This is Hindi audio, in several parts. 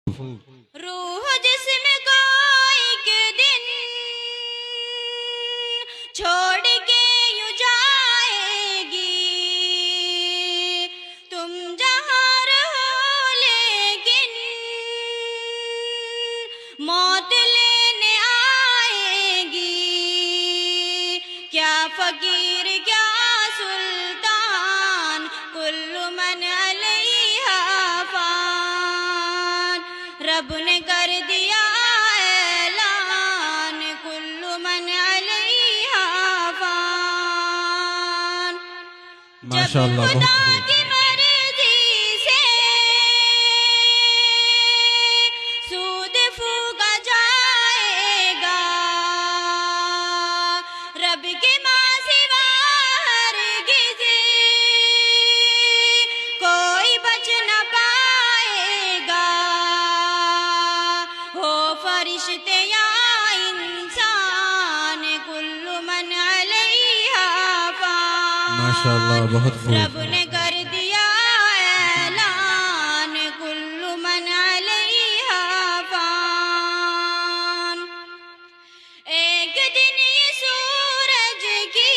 रूह जिस्म को एक दिन छोड़ के यूं जाएगी, तुम जहाँ रहो लेकिन मौत लेने आएगी। क्या फकीर क्या सुल्तान, कुल्लु मन अलैहा फान। रब ने कर दिया ऐलान, कुल्लु मन अलैहा फान। माशाअल्लाह, जब बहुत खुदा खूब। की मर्जी से सूद फूका जाएगा, रब के माँ सिवा हरगिज़ कोई बच न पाएगा। हो फरिश्ते या इंसान, कुल्लु मन अलैहा फान। माशाअल्लाह, बहुत खूब। रब ने कर दिया ऐलान, कुल्लु मन अलैहा फान। एक दिन ये सूरज की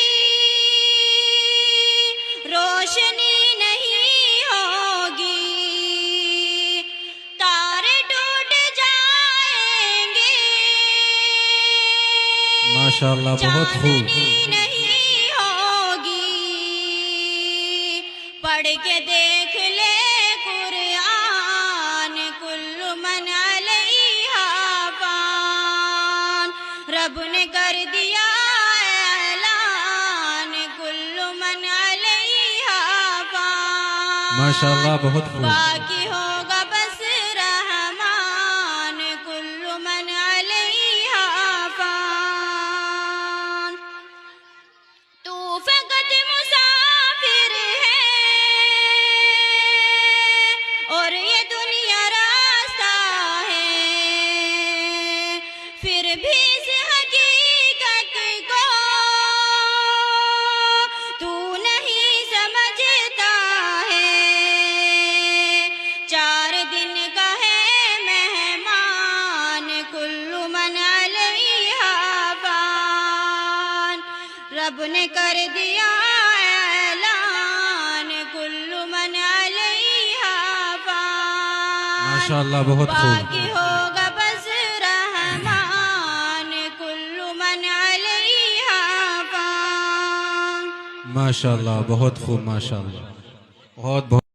रोशनी नहीं होगी, तारे टूट जाएंगे, माशाअल्लाह, बहुत खूब। चांदनी नहीं होगी। पढ़ के देख ले कुरान, कुल्लु मन अलैहा फान। रब ने कर दिया ऐलान, कुल्लु मन अलैहा फान। माशाअल्लाह, बहुत खूब। बाकी होगा बस रहमान, कुल्लु मन अलैहा फान। तू फकत मुसाफिर है और ये दुनिया रास्ता है, फिर भी इस हकीकत को तू नहीं समझता है। 4 दिन का है मेहमान, कुल्लु मन अलैहा फान। रब ने कर दिया ऐलान, कुल्लु मन अलैहा फान। माशाअल्लाह, बहुत खूब। बाकी होगा बस रहमान, कुल्लु मन अलैहा फान। माशाअल्लाह, बहुत खूब। माशाअल्लाह, बहुत बहुत